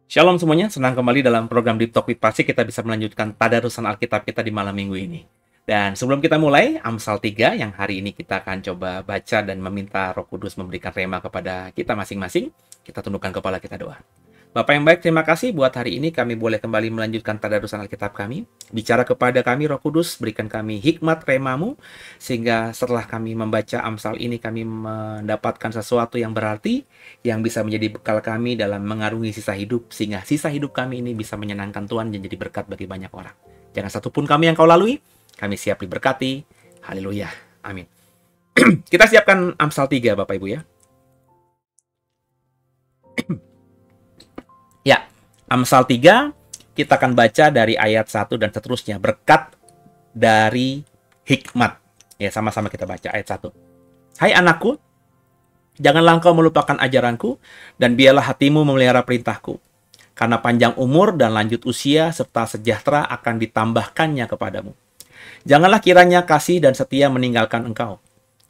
Shalom semuanya, senang kembali dalam program Deep Talk with Pasik. Kita bisa melanjutkan tadarusan Alkitab kita di malam minggu ini. Dan sebelum kita mulai, Amsal 3 yang hari ini kita akan coba baca dan meminta Roh Kudus memberikan rema kepada kita masing-masing. Kita tundukkan kepala kita doa. Bapak yang baik, terima kasih buat hari ini kami boleh kembali melanjutkan tadarusan Alkitab kami. Bicara kepada kami Roh Kudus, berikan kami hikmat remamu, sehingga setelah kami membaca Amsal ini kami mendapatkan sesuatu yang berarti, yang bisa menjadi bekal kami dalam mengarungi sisa hidup, sehingga sisa hidup kami ini bisa menyenangkan Tuhan dan jadi berkat bagi banyak orang. Jangan satupun kami yang kau lalui, kami siap diberkati. Haleluya. Amin. Kita siapkan Amsal 3 Bapak Ibu ya. Ya, Amsal 3 kita akan baca dari ayat 1 dan seterusnya. Berkat dari hikmat. Ya, sama-sama kita baca ayat 1. Hai anakku, janganlah engkau melupakan ajaranku, dan biarlah hatimu memelihara perintahku. Karena panjang umur dan lanjut usia serta sejahtera akan ditambahkannya kepadamu. Janganlah kiranya kasih dan setia meninggalkan engkau.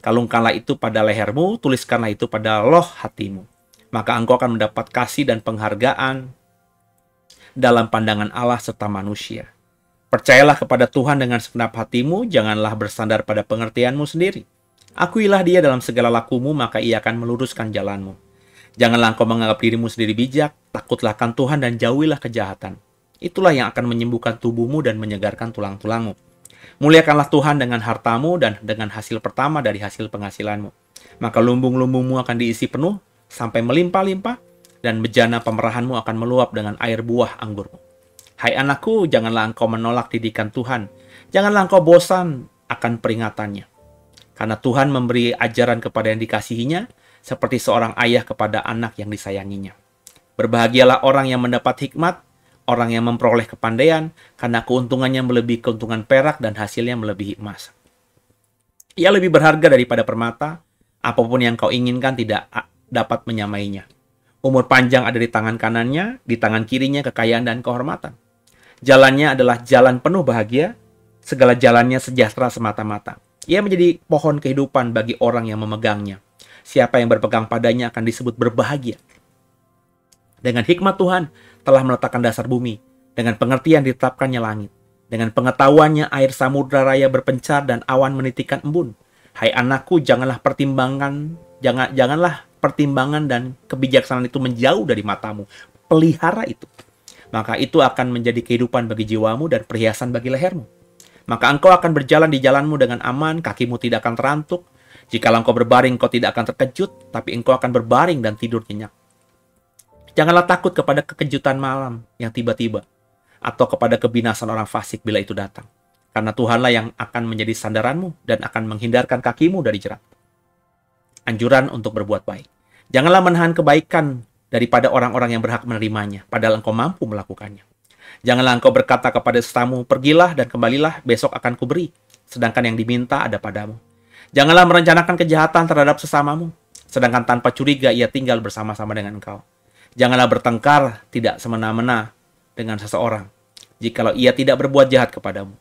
Kalungkanlah itu pada lehermu, tuliskanlah itu pada loh hatimu. Maka engkau akan mendapat kasih dan penghargaan dalam pandangan Allah serta manusia. Percayalah kepada Tuhan dengan segenap hatimu, janganlah bersandar pada pengertianmu sendiri. Akuilah dia dalam segala lakumu, maka ia akan meluruskan jalanmu. Janganlah engkau menganggap dirimu sendiri bijak, takutlah akan Tuhan dan jauhilah kejahatan. Itulah yang akan menyembuhkan tubuhmu dan menyegarkan tulang-tulangmu. Muliakanlah Tuhan dengan hartamu dan dengan hasil pertama dari hasil penghasilanmu. Maka lumbung-lumbungmu akan diisi penuh sampai melimpah-limpah, dan bejana pemerahanmu akan meluap dengan air buah anggurmu. Hai anakku, janganlah engkau menolak didikan Tuhan. Janganlah engkau bosan akan peringatannya. Karena Tuhan memberi ajaran kepada yang dikasihinya, seperti seorang ayah kepada anak yang disayanginya. Berbahagialah orang yang mendapat hikmat, orang yang memperoleh kepandaian, karena keuntungannya melebihi keuntungan perak dan hasilnya melebihi emas. Ia lebih berharga daripada permata, apapun yang kau inginkan tidak dapat menyamainya. Umur panjang ada di tangan kanannya, di tangan kirinya kekayaan dan kehormatan. Jalannya adalah jalan penuh bahagia, segala jalannya sejahtera semata-mata. Ia menjadi pohon kehidupan bagi orang yang memegangnya. Siapa yang berpegang padanya akan disebut berbahagia. Dengan hikmat Tuhan telah meletakkan dasar bumi, dengan pengertian ditetapkannya langit. Dengan pengetahuannya air samudra raya berpencar dan awan menitikan embun. Hai anakku, janganlah pertimbangan dan kebijaksanaan itu menjauh dari matamu. Pelihara itu. Maka itu akan menjadi kehidupan bagi jiwamu dan perhiasan bagi lehermu. Maka engkau akan berjalan di jalanmu dengan aman, kakimu tidak akan terantuk. Jikalau engkau berbaring, engkau tidak akan terkejut, tapi engkau akan berbaring dan tidur nyenyak. Janganlah takut kepada kekejutan malam yang tiba-tiba, atau kepada kebinasan orang fasik bila itu datang. Karena Tuhanlah yang akan menjadi sandaranmu dan akan menghindarkan kakimu dari jerat. Anjuran untuk berbuat baik. Janganlah menahan kebaikan daripada orang-orang yang berhak menerimanya, padahal engkau mampu melakukannya. Janganlah engkau berkata kepada sestamu, pergilah dan kembalilah, besok akan kuberi, sedangkan yang diminta ada padamu. Janganlah merencanakan kejahatan terhadap sesamamu, sedangkan tanpa curiga ia tinggal bersama-sama dengan engkau. Janganlah bertengkar tidak semena-mena dengan seseorang, jikalau ia tidak berbuat jahat kepadamu.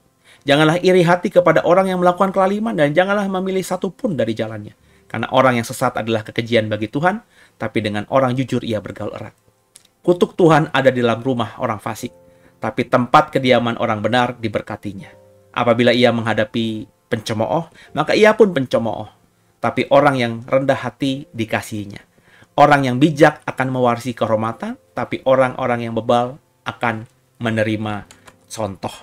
Janganlah iri hati kepada orang yang melakukan kelaliman, dan janganlah memilih satu pun dari jalannya. Karena orang yang sesat adalah kekejian bagi Tuhan, tapi dengan orang jujur ia bergaul erat. Kutuk Tuhan ada di dalam rumah orang fasik, tapi tempat kediaman orang benar diberkatinya. Apabila ia menghadapi pencemooh, maka ia pun pencemooh. Tapi orang yang rendah hati dikasihinya. Orang yang bijak akan mewarisi kehormatan, tapi orang-orang yang bebal akan menerima contoh.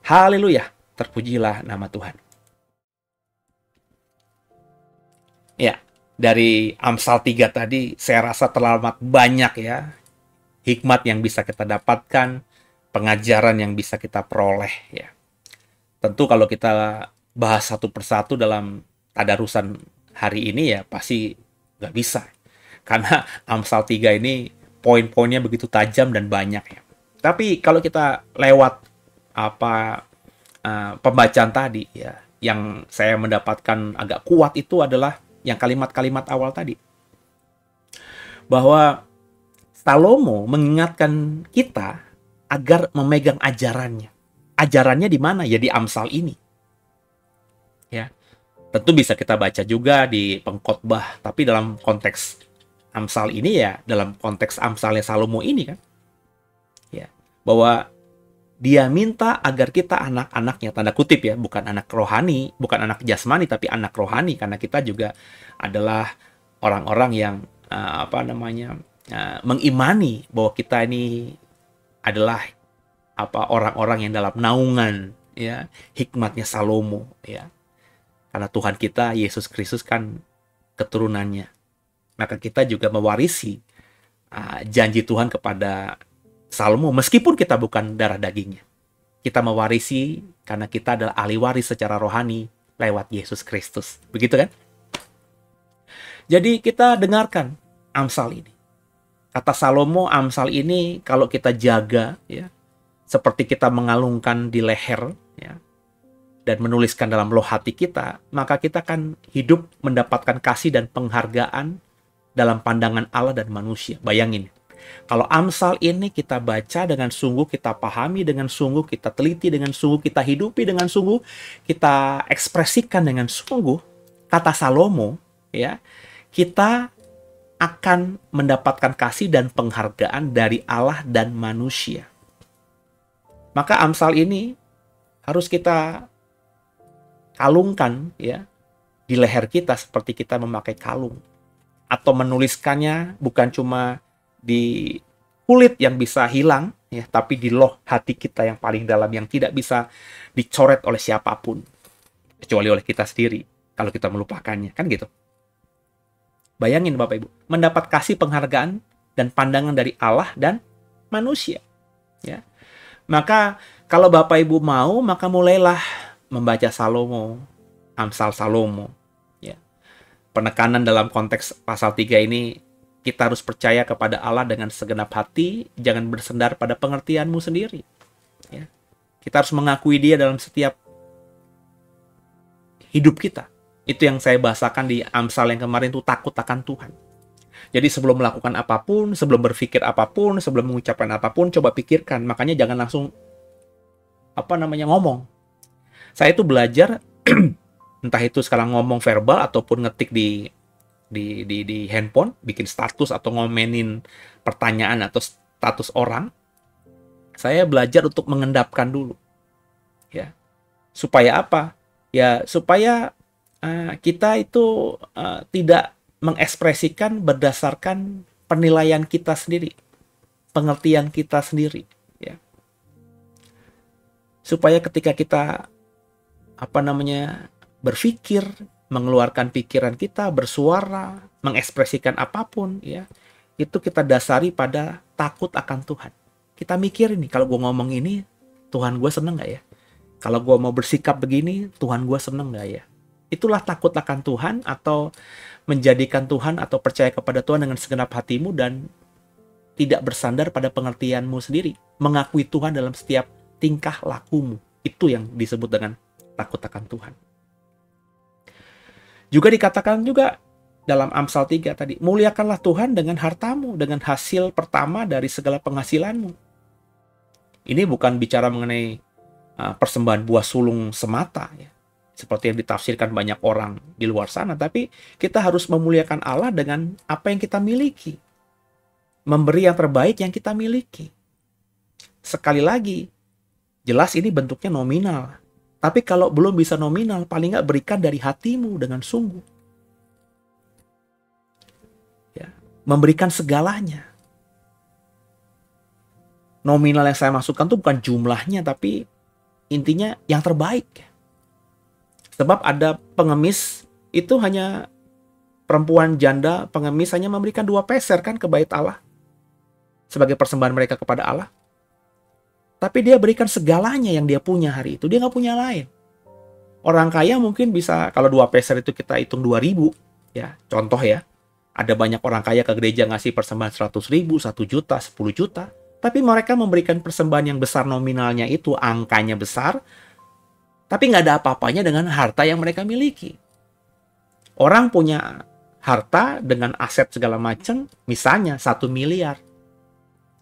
Haleluya, terpujilah nama Tuhan. Ya, dari Amsal 3 tadi saya rasa terlalu banyak ya hikmat yang bisa kita dapatkan, pengajaran yang bisa kita peroleh ya. Tentu kalau kita bahas satu persatu dalam tadarusan hari ini ya pasti nggak bisa. Karena Amsal 3 ini poin-poinnya begitu tajam dan banyak ya. Tapi kalau kita lewat pembacaan tadi ya, yang saya mendapatkan agak kuat itu adalah yang kalimat-kalimat awal tadi. Bahwa Salomo mengingatkan kita agar memegang ajarannya. Ajarannya di mana? Ya di Amsal ini. Ya. Tentu bisa kita baca juga di Pengkhotbah, tapi dalam konteks Amsal ini ya dalam konteks Amsalnya Salomo ini kan. bahwa dia minta agar kita anak-anaknya, tanda kutip ya, bukan anak rohani, bukan anak jasmani, tapi anak rohani, karena kita juga adalah orang-orang yang mengimani bahwa kita ini adalah orang-orang yang dalam naungan ya hikmatnya Salomo ya. Karena Tuhan kita Yesus Kristus kan keturunannya. Maka kita juga mewarisi janji Tuhan kepada Salomo meskipun kita bukan darah dagingnya. Kita mewarisi karena kita adalah ahli waris secara rohani lewat Yesus Kristus. Begitu kan? Jadi kita dengarkan Amsal ini. Kata Salomo, Amsal ini kalau kita jaga ya, seperti kita mengalungkan di leher ya, dan menuliskan dalam loh hati kita, maka kita akan hidup mendapatkan kasih dan penghargaan dalam pandangan Allah dan manusia. Bayangin, kalau Amsal ini kita baca dengan sungguh, kita pahami dengan sungguh, kita teliti dengan sungguh, kita hidupi dengan sungguh, kita ekspresikan dengan sungguh, kata Salomo, ya, kita akan mendapatkan kasih dan penghargaan dari Allah dan manusia. Maka Amsal ini harus kita kalungkan ya di leher kita seperti kita memakai kalung, atau menuliskannya bukan cuma di kulit yang bisa hilang ya, tapi di loh hati kita yang paling dalam yang tidak bisa dicoret oleh siapapun kecuali oleh kita sendiri kalau kita melupakannya, kan gitu. Bayangin Bapak Ibu, mendapat kasih, penghargaan dan pandangan dari Allah dan manusia ya. Maka kalau Bapak Ibu mau, maka mulailah membaca Salomo, Amsal Salomo ya. Penekanan dalam konteks pasal 3 ini, kita harus percaya kepada Allah dengan segenap hati, jangan bersandar pada pengertianmu sendiri ya. Kita harus mengakui Dia dalam setiap hidup kita. Itu yang saya bahasakan di Amsal yang kemarin, itu takut akan Tuhan. Jadi sebelum melakukan apapun, sebelum berpikir apapun, sebelum mengucapkan apapun, coba pikirkan. Makanya jangan langsung ngomong. Saya itu belajar entah itu sekarang ngomong verbal ataupun ngetik di handphone, bikin status atau ngomenin pertanyaan atau status orang. Saya belajar untuk mengendapkan dulu. Ya. Supaya apa? Ya, supaya kita itu tidak mengekspresikan berdasarkan penilaian kita sendiri, pengertian kita sendiri, ya. Supaya ketika kita berpikir, mengeluarkan pikiran kita, bersuara, mengekspresikan apapun, ya, itu kita dasari pada takut akan Tuhan. Kita mikir nih, kalau gue ngomong ini, Tuhan gue seneng gak ya? Kalau gue mau bersikap begini, Tuhan gue seneng gak ya? Itulah takut akan Tuhan, atau menjadikan Tuhan atau percaya kepada Tuhan dengan segenap hatimu dan tidak bersandar pada pengertianmu sendiri. Mengakui Tuhan dalam setiap tingkah lakumu. Itu yang disebut dengan takut akan Tuhan. Juga dikatakan juga dalam Amsal 3 tadi, muliakanlah Tuhan dengan hartamu, dengan hasil pertama dari segala penghasilanmu. Ini bukan bicara mengenai persembahan buah sulung semata ya, seperti yang ditafsirkan banyak orang di luar sana, tapi kita harus memuliakan Allah dengan apa yang kita miliki. Memberi yang terbaik yang kita miliki. Sekali lagi, jelas ini bentuknya nominal. Tapi kalau belum bisa nominal, paling nggak berikan dari hatimu dengan sungguh. Ya, memberikan segalanya. Nominal yang saya masukkan tuh bukan jumlahnya, tapi intinya yang terbaik. Sebab ada pengemis itu hanya perempuan janda, pengemis hanya memberikan 2 peser kan ke bait Allah sebagai persembahan mereka kepada Allah. Tapi dia berikan segalanya yang dia punya hari itu. Dia nggak punya lain. Orang kaya mungkin bisa, kalau 2 peser itu kita hitung 2.000. Ya, contoh ya. Ada banyak orang kaya ke gereja ngasih persembahan 100.000, 1 juta, 10 juta. Tapi mereka memberikan persembahan yang besar nominalnya itu, angkanya besar. Tapi nggak ada apa-apanya dengan harta yang mereka miliki. Orang punya harta dengan aset segala macam, misalnya 1 miliar.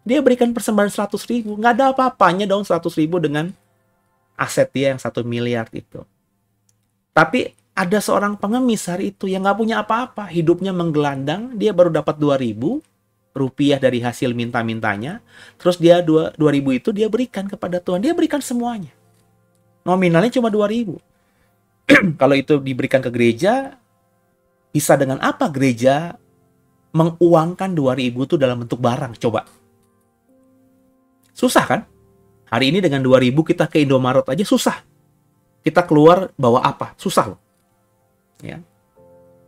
Dia berikan persembahan 100.000. Nggak ada apa-apanya dong 100.000 dengan aset dia yang 1 miliar itu. Tapi ada seorang pengemis hari itu yang nggak punya apa-apa. Hidupnya menggelandang. Dia baru dapat 2.000 rupiah dari hasil minta-mintanya, terus dia 2.000 itu dia berikan kepada Tuhan. Dia berikan semuanya. Nominalnya cuma 2.000. Kalau itu diberikan ke gereja, bisa dengan apa gereja menguangkan 2.000 itu dalam bentuk barang? Coba. Susah kan? Hari ini dengan 2.000 kita ke Indomaret aja susah. Kita keluar bawa apa? Susah loh. Ya.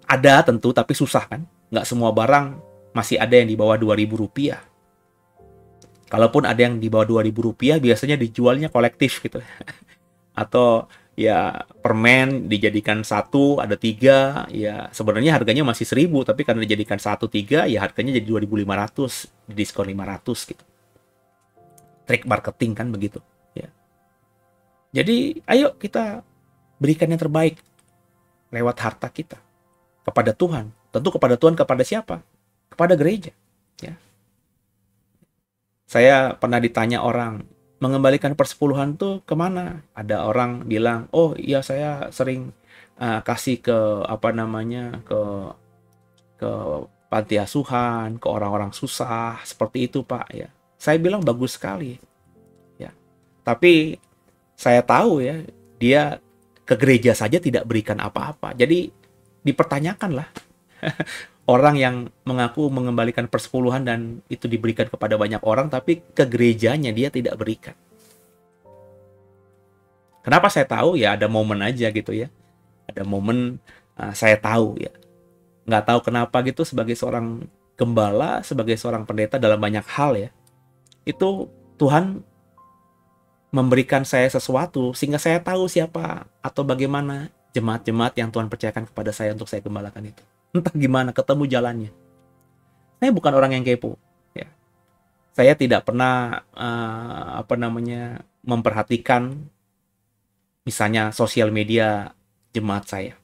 Ada tentu, tapi susah kan? Nggak semua barang masih ada yang di bawah 2.000 rupiah. Kalaupun ada yang di bawah 2.000 rupiah, biasanya dijualnya kolektif gitu. Atau ya permen dijadikan satu, ada 3, ya sebenarnya harganya masih 1.000, tapi karena dijadikan 1, 3, ya harganya jadi 2.500, diskon 500 gitu. Trik marketing kan begitu. Ya. Jadi ayo kita berikan yang terbaik lewat harta kita kepada Tuhan. Tentu kepada Tuhan, kepada siapa? Kepada gereja. Ya. Saya pernah ditanya orang, mengembalikan persepuluhan tuh kemana? Ada orang bilang, oh iya saya sering kasih ke ke panti asuhan, ke orang-orang susah, seperti itu Pak. Ya. Saya bilang bagus sekali. Ya. Tapi saya tahu ya, dia ke gereja saja tidak berikan apa-apa. Jadi dipertanyakanlah. Orang yang mengaku mengembalikan persepuluhan dan itu diberikan kepada banyak orang, tapi ke gerejanya dia tidak berikan. Kenapa saya tahu? Ya ada momen aja gitu ya. Ada momen saya tahu ya. Nggak tahu kenapa gitu, sebagai seorang gembala, sebagai seorang pendeta dalam banyak hal ya. Itu Tuhan memberikan saya sesuatu sehingga saya tahu siapa atau bagaimana jemaat-jemaat yang Tuhan percayakan kepada saya untuk saya gembalakan itu. Entah gimana, ketemu jalannya. Saya bukan orang yang kepo. Ya. Saya tidak pernah memperhatikan misalnya sosial media jemaat saya.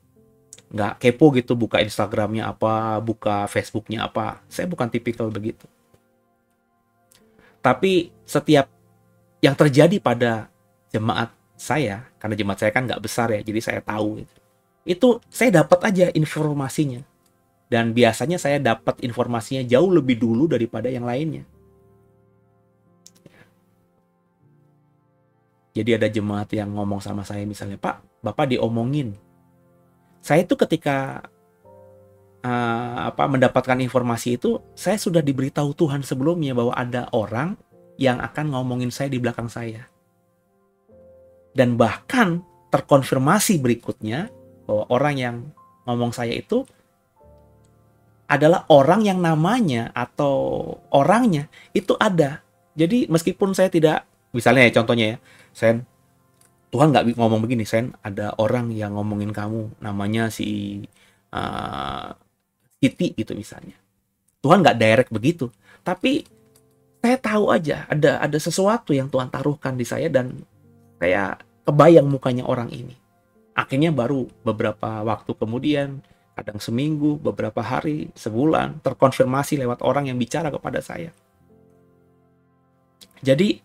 Nggak kepo gitu, buka Instagramnya apa, buka Facebooknya apa. Saya bukan tipikal begitu. Tapi setiap yang terjadi pada jemaat saya, karena jemaat saya kan nggak besar ya, jadi saya tahu itu saya dapat aja informasinya. Dan biasanya saya dapat informasinya jauh lebih dulu daripada yang lainnya. Jadi ada jemaat yang ngomong sama saya misalnya, Pak, Bapak diomongin. Saya itu ketika mendapatkan informasi itu, saya sudah diberitahu Tuhan sebelumnya bahwa ada orang yang akan ngomongin saya di belakang saya. Dan bahkan terkonfirmasi berikutnya bahwa orang yang ngomong saya itu adalah orang yang namanya atau orangnya itu ada. Jadi meskipun saya tidak, misalnya ya contohnya ya, Sen, Tuhan nggak ngomong begini, Sen, ada orang yang ngomongin kamu, namanya si Siti gitu misalnya. Tuhan nggak direct begitu, tapi saya tahu aja ada sesuatu yang Tuhan taruhkan di saya dan saya kebayang mukanya orang ini. Akhirnya baru beberapa waktu kemudian, kadang seminggu, beberapa hari, sebulan, terkonfirmasi lewat orang yang bicara kepada saya. Jadi,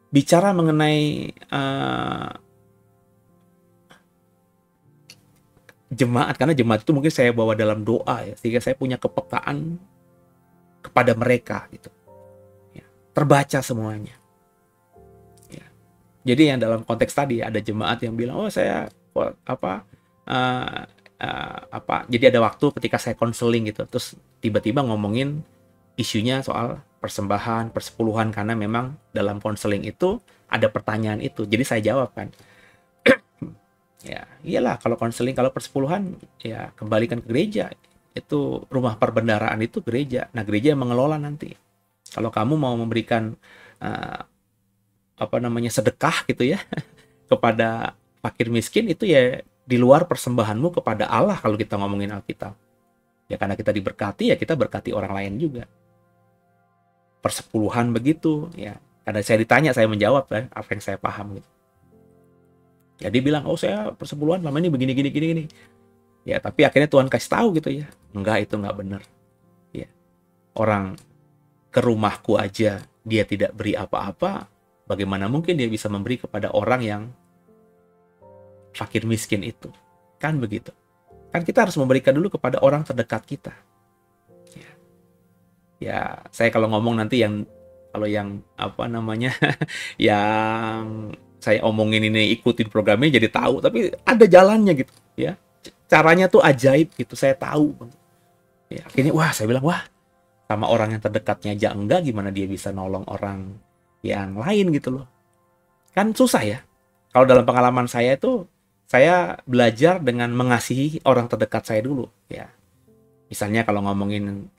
bicara mengenai jemaat, karena jemaat itu mungkin saya bawa dalam doa ya, sehingga saya punya kepekaan kepada mereka gitu. Ya, terbaca semuanya. Ya. Jadi yang dalam konteks tadi ada jemaat yang bilang, oh saya jadi ada waktu ketika saya konseling gitu, terus tiba-tiba ngomongin isunya soal persembahan, persepuluhan, karena memang dalam konseling itu ada pertanyaan itu, jadi saya jawab kan. Ya iyalah, kalau konseling, kalau persepuluhan ya kembalikan ke gereja, itu rumah perbendaharaan itu gereja, nah gereja yang mengelola nanti. Kalau kamu mau memberikan sedekah gitu ya kepada fakir miskin, itu ya di luar persembahanmu kepada Allah kalau kita ngomongin Alkitab. Ya karena kita diberkati, ya kita berkati orang lain juga. Persepuluhan begitu ya. Karena saya ditanya, saya menjawab ya, apa yang saya paham gitu. Ya dia bilang, oh saya persepuluhan lama ini begini. Ya tapi akhirnya Tuhan kasih tahu gitu ya. Enggak, itu enggak benar. Ya. Orang ke rumahku aja dia tidak beri apa-apa, bagaimana mungkin dia bisa memberi kepada orang yang fakir miskin itu? Kan begitu. Kan kita harus memberikan dulu kepada orang terdekat kita. Ya. Ya, saya kalau ngomong nanti kalau yang apa namanya, yang saya omongin ini ikutin programnya jadi tahu, tapi ada jalannya gitu ya. Caranya tuh ajaib gitu, saya tahu. Ya, akhirnya wah, saya bilang wah, sama orang yang terdekatnya aja enggak, gimana dia bisa nolong orang yang lain gitu loh. Kan susah ya. Kalau dalam pengalaman saya itu, saya belajar dengan mengasihi orang terdekat saya dulu ya. Misalnya kalau ngomongin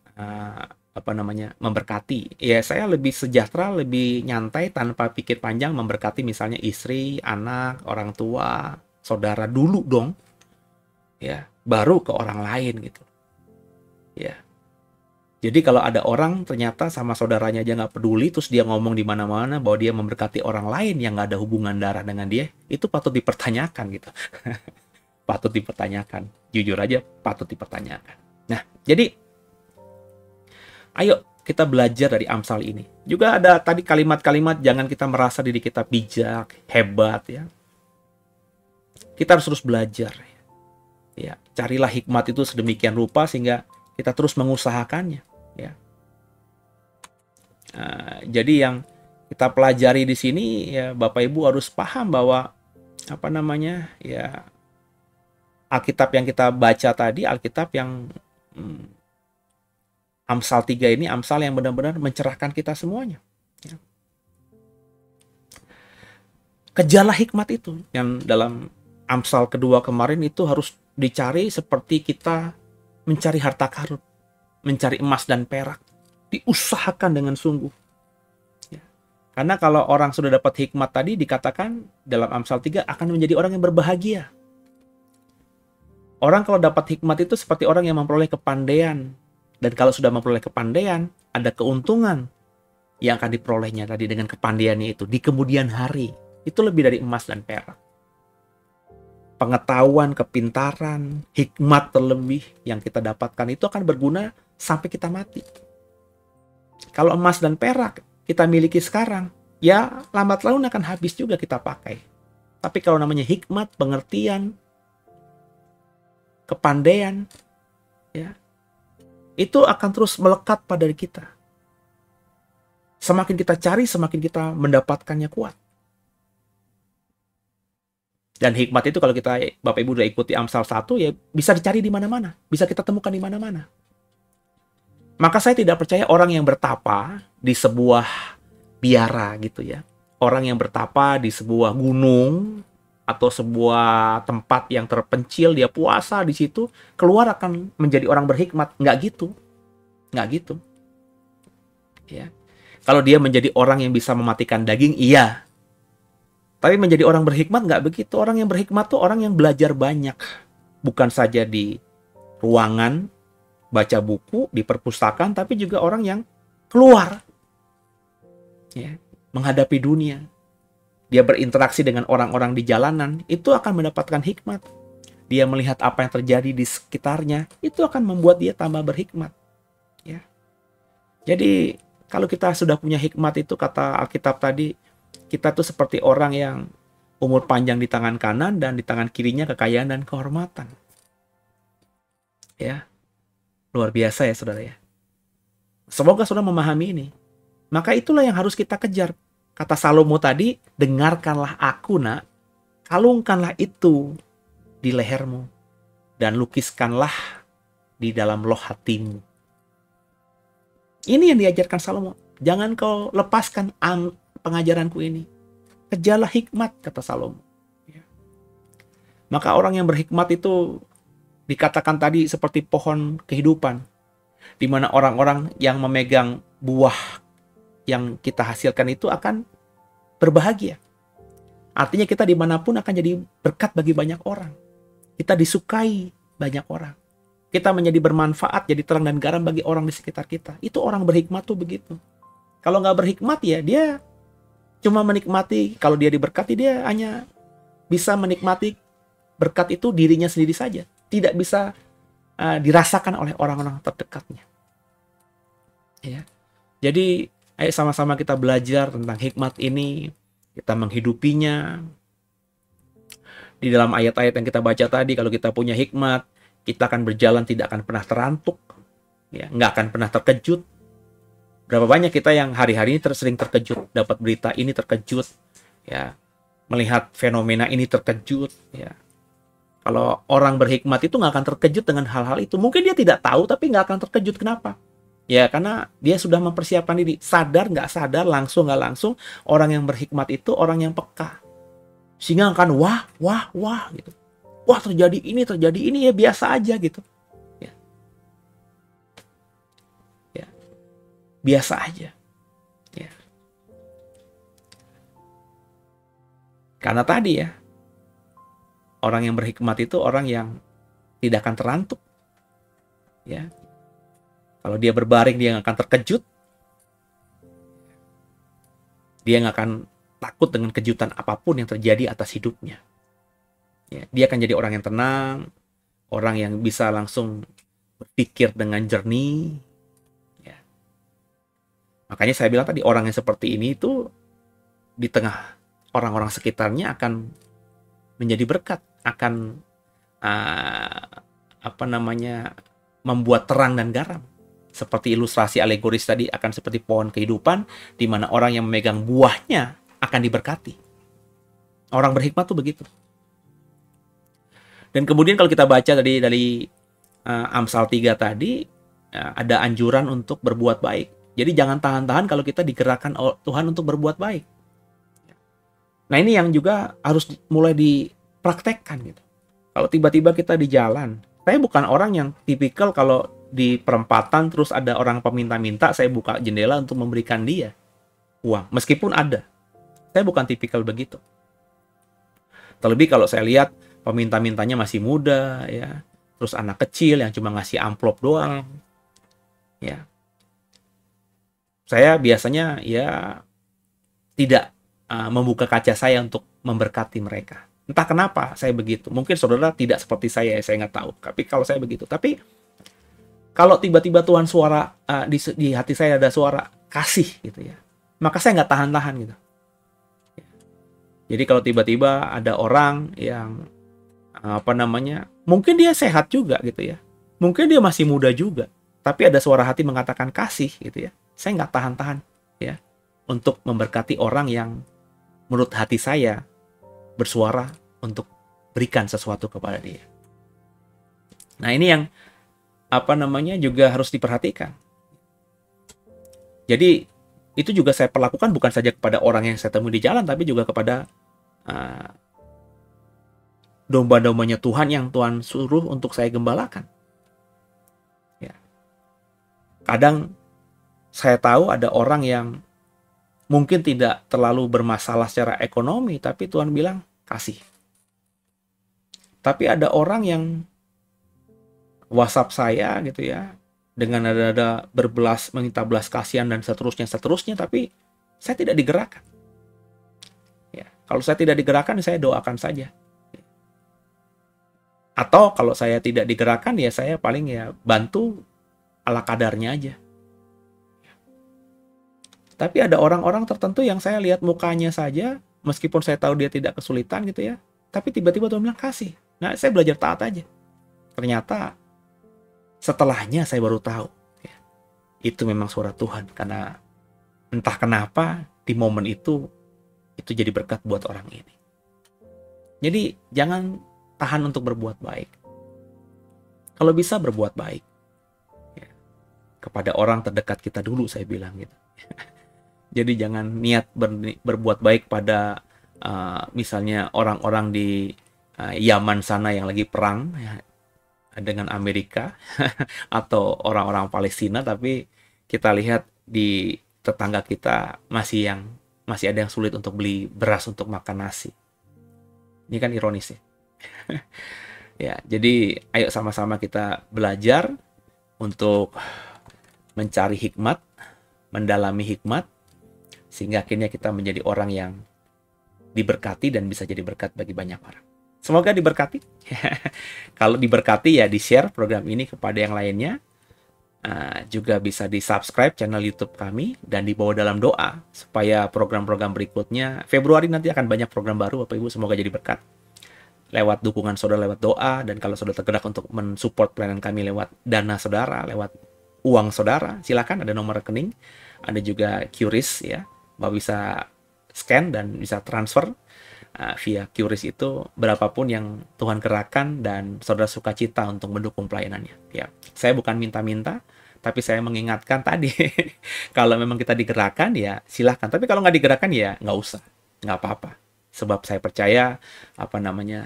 apa namanya, memberkati, ya saya lebih sejahtera, lebih nyantai tanpa pikir panjang memberkati misalnya istri, anak, orang tua, saudara dulu dong, ya, baru ke orang lain gitu, ya. Jadi kalau ada orang ternyata sama saudaranya aja nggak peduli, terus dia ngomong di mana-mana bahwa dia memberkati orang lain yang nggak ada hubungan darah dengan dia, itu patut dipertanyakan gitu. Patut dipertanyakan. Jujur aja, patut dipertanyakan. Nah, jadi ayo kita belajar dari Amsal ini. Juga ada tadi kalimat-kalimat, jangan kita merasa diri kita bijak, hebat ya. Kita harus terus belajar. Ya, carilah hikmat itu sedemikian rupa sehingga kita terus mengusahakannya. Ya. Jadi yang kita pelajari di sini ya, Bapak Ibu harus paham bahwa apa namanya ya, Alkitab yang kita baca tadi, Alkitab yang Amsal 3 ini, Amsal yang benar-benar mencerahkan kita semuanya. Ya. Kejarlah hikmat itu yang dalam Amsal kedua kemarin itu harus dicari seperti kita mencari harta karun, mencari emas dan perak. Diusahakan dengan sungguh. Ya. Karena kalau orang sudah dapat hikmat tadi, dikatakan dalam Amsal 3 akan menjadi orang yang berbahagia. Orang kalau dapat hikmat itu seperti orang yang memperoleh kepandaian. Dan kalau sudah memperoleh kepandaian, ada keuntungan yang akan diperolehnya tadi dengan kepandaiannya itu di kemudian hari. Itu lebih dari emas dan perak. Pengetahuan, kepintaran, hikmat terlebih yang kita dapatkan itu akan berguna sampai kita mati. Kalau emas dan perak kita miliki sekarang, ya lambat laun akan habis juga kita pakai. Tapi kalau namanya hikmat, pengertian, kepandaian, ya, itu akan terus melekat pada diri kita. Semakin kita cari, semakin kita mendapatkannya kuat. Dan hikmat itu kalau kita, Bapak Ibu udah ikuti Amsal 1, ya bisa dicari di mana-mana. Bisa kita temukan di mana-mana. Maka saya tidak percaya orang yang bertapa di sebuah biara gitu ya. Orang yang bertapa di sebuah gunung atau sebuah tempat yang terpencil, dia puasa di situ, keluar akan menjadi orang berhikmat. Nggak gitu. Nggak gitu. Ya. Kalau dia menjadi orang yang bisa mematikan daging, iya. Tapi menjadi orang berhikmat nggak begitu. Orang yang berhikmat tuh orang yang belajar banyak. Bukan saja di ruangan, baca buku, di perpustakaan, tapi juga orang yang keluar. Ya, menghadapi dunia. Dia berinteraksi dengan orang-orang di jalanan, itu akan mendapatkan hikmat. Dia melihat apa yang terjadi di sekitarnya, itu akan membuat dia tambah berhikmat. Ya. Jadi, kalau kita sudah punya hikmat itu, kata Alkitab tadi, kita tuh seperti orang yang umur panjang di tangan kanan dan di tangan kirinya kekayaan dan kehormatan. Ya. Luar biasa ya saudara ya. Semoga saudara memahami ini. Maka itulah yang harus kita kejar. Kata Salomo tadi, dengarkanlah aku nak, kalungkanlah itu di lehermu, dan lukiskanlah di dalam loh hatimu. Ini yang diajarkan Salomo. Jangan kau lepaskan pengajaranku ini. Kejarlah hikmat, kata Salomo. Ya. Maka orang yang berhikmat itu dikatakan tadi seperti pohon kehidupan, di mana orang-orang yang memegang buah yang kita hasilkan itu akan berbahagia. Artinya kita dimanapun akan jadi berkat bagi banyak orang. Kita disukai banyak orang. Kita menjadi bermanfaat, jadi terang dan garam bagi orang di sekitar kita. Itu orang berhikmat tuh begitu. Kalau nggak berhikmat ya dia cuma menikmati, kalau dia diberkati dia hanya bisa menikmati berkat itu dirinya sendiri saja. Tidak bisa dirasakan oleh orang-orang terdekatnya. Ya. Jadi ayo sama-sama kita belajar tentang hikmat ini, kita menghidupinya. Di dalam ayat-ayat yang kita baca tadi, kalau kita punya hikmat, kita akan berjalan tidak akan pernah terantuk, ya, nggak akan pernah terkejut, Berapa banyak kita yang hari-hari ini sering terkejut, dapat berita ini terkejut, ya, melihat fenomena ini terkejut, ya. Kalau orang berhikmat itu nggak akan terkejut dengan hal-hal itu. Mungkin dia tidak tahu, tapi nggak akan terkejut. Kenapa? Ya, karena dia sudah mempersiapkan diri. Sadar, nggak sadar, langsung, nggak langsung, orang yang berhikmat itu orang yang peka. Sehingga akan wah, wah, wah, gitu. Wah, terjadi ini, ya biasa aja, gitu. Ya, ya, biasa aja. Ya. Karena tadi ya, orang yang berhikmat itu orang yang tidak akan terantuk. Ya. Kalau dia berbaring, dia nggak akan terkejut. Dia nggak akan takut dengan kejutan apapun yang terjadi atas hidupnya. Ya. Dia akan jadi orang yang tenang, orang yang bisa langsung berpikir dengan jernih. Ya. Makanya saya bilang tadi, orang yang seperti ini itu di tengah orang-orang sekitarnya akan menjadi berkat, akan membuat terang dan garam. Seperti ilustrasi alegoris tadi, akan seperti pohon kehidupan, di mana orang yang memegang buahnya akan diberkati. Orang berhikmat tuh begitu. Dan kemudian kalau kita baca tadi dari Amsal 3 tadi, ada anjuran untuk berbuat baik. Jadi jangan tahan-tahan kalau kita digerakkan oleh Tuhan untuk berbuat baik. Nah, ini yang juga harus mulai dipraktekkan gitu. Kalau tiba-tiba kita di jalan, saya bukan orang yang tipikal kalau di perempatan terus ada orang peminta-minta, saya buka jendela untuk memberikan dia uang. Meskipun ada. Saya bukan tipikal begitu. Terlebih kalau saya lihat peminta-mintanya masih muda, ya. Terus anak kecil yang cuma ngasih amplop doang. Ya. Saya biasanya ya tidak membuka kaca saya untuk memberkati mereka. Entah kenapa saya begitu. Mungkin saudara tidak seperti saya nggak tahu. Tapi kalau saya begitu. Tapi kalau tiba-tiba Tuhan di hati saya ada suara kasih gitu ya, maka saya nggak tahan-tahan gitu. Jadi kalau tiba-tiba ada orang yang mungkin dia sehat juga gitu ya, mungkin dia masih muda juga, tapi ada suara hati mengatakan kasih gitu ya, saya nggak tahan-tahan ya untuk memberkati orang yang menurut hati saya bersuara untuk berikan sesuatu kepada dia. Nah, ini yang juga harus diperhatikan. Jadi itu juga saya perlakukan bukan saja kepada orang yang saya temui di jalan, tapi juga kepada domba-dombanya Tuhan yang Tuhan suruh untuk saya gembalakan. Ya. Kadang saya tahu ada orang yang mungkin tidak terlalu bermasalah secara ekonomi, tapi Tuhan bilang kasih. Tapi ada orang yang WhatsApp saya gitu ya, dengan ada minta belas kasihan dan seterusnya, tapi saya tidak digerakkan. Ya, kalau saya tidak digerakkan, saya doakan saja. Atau kalau saya tidak digerakkan, ya saya paling ya bantu ala kadarnya aja. Tapi ada orang-orang tertentu yang saya lihat mukanya saja, meskipun saya tahu dia tidak kesulitan gitu ya, tapi tiba-tiba Tuhan bilang kasih. Nah, saya belajar taat aja. Ternyata setelahnya saya baru tahu ya, itu memang suara Tuhan, karena entah kenapa di momen itu jadi berkat buat orang ini. Jadi jangan tahan untuk berbuat baik. Kalau bisa berbuat baik ya, kepada orang terdekat kita dulu, saya bilang gitu. Jadi jangan niat berbuat baik pada misalnya orang-orang di Yaman sana yang lagi perang ya, dengan Amerika atau orang-orang Palestina, tapi kita lihat di tetangga kita masih ada yang sulit untuk beli beras untuk makan nasi. Ini kan ironis ya. Ya, jadi ayo sama-sama kita belajar untuk mencari hikmat, mendalami hikmat, sehingga akhirnya kita menjadi orang yang diberkati dan bisa jadi berkat bagi banyak orang. Semoga diberkati. Kalau diberkati ya di-share program ini kepada yang lainnya. Juga bisa di-subscribe channel YouTube kami dan dibawa dalam doa supaya program-program berikutnya. Februari nanti akan banyak program baru, Bapak Ibu, semoga jadi berkat. Lewat dukungan saudara, lewat doa, dan kalau saudara tergerak untuk mensupport pelayanan kami lewat dana saudara, lewat uang saudara, silakan ada nomor rekening Ada juga QRIS ya, Bapak bisa scan dan bisa transfer via QRIS itu berapapun yang Tuhan kerahkan dan saudara sukacita untuk mendukung pelayanannya. Ya, saya bukan minta-minta, tapi saya mengingatkan tadi, kalau memang kita digerakkan ya silahkan. Tapi kalau nggak digerakkan ya nggak usah, nggak apa-apa. Sebab saya percaya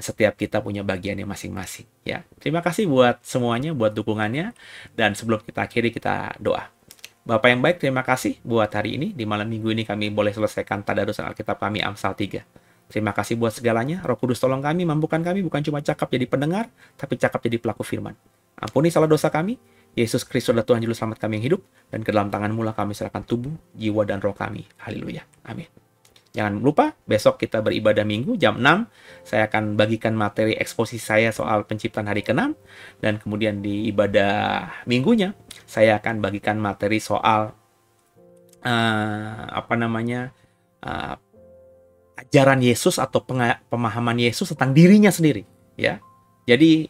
setiap kita punya bagiannya masing-masing. Ya, terima kasih buat semuanya, buat dukungannya. Dan sebelum kita akhiri kita doa. Bapak yang baik, terima kasih buat hari ini. Di malam minggu ini kami boleh selesaikan tadarusan Alkitab kami Amsal 3. Terima kasih buat segalanya. Roh Kudus tolong kami, mampukan kami bukan cuma cakap jadi pendengar, tapi cakap jadi pelaku firman. Ampuni salah dosa kami. Yesus Kristus adalah Tuhan Juru Selamat kami yang hidup. Dan ke dalam tangan mula kami serahkan tubuh, jiwa, dan roh kami. Haleluya. Amin. Jangan lupa, besok kita beribadah minggu jam 6. Saya akan bagikan materi eksposisi saya soal penciptaan hari ke-6. Dan kemudian di ibadah minggunya, saya akan bagikan materi soal ajaran Yesus atau pemahaman Yesus tentang dirinya sendiri, ya. Jadi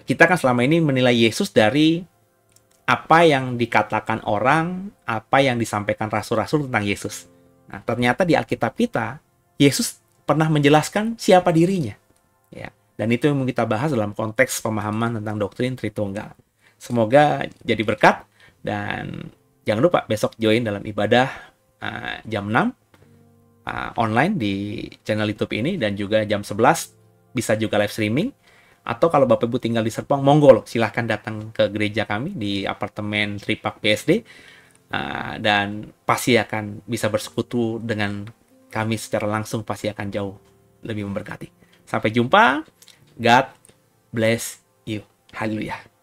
kita kan selama ini menilai Yesus dari apa yang dikatakan orang, apa yang disampaikan rasul-rasul tentang Yesus. Nah, ternyata di Alkitab kita, Yesus pernah menjelaskan siapa dirinya, ya. Dan itu yang kita bahas dalam konteks pemahaman tentang doktrin Tritunggal. Semoga jadi berkat dan jangan lupa besok join dalam ibadah jam 6. Online di channel YouTube ini dan juga jam 11 bisa juga live streaming. Atau kalau Bapak Ibu tinggal di Serpong, monggo loh, silahkan datang ke gereja kami di apartemen Tripak PSD dan pasti akan bisa bersekutu dengan kami secara langsung, pasti akan jauh lebih memberkati. Sampai jumpa. God bless you. Haleluya.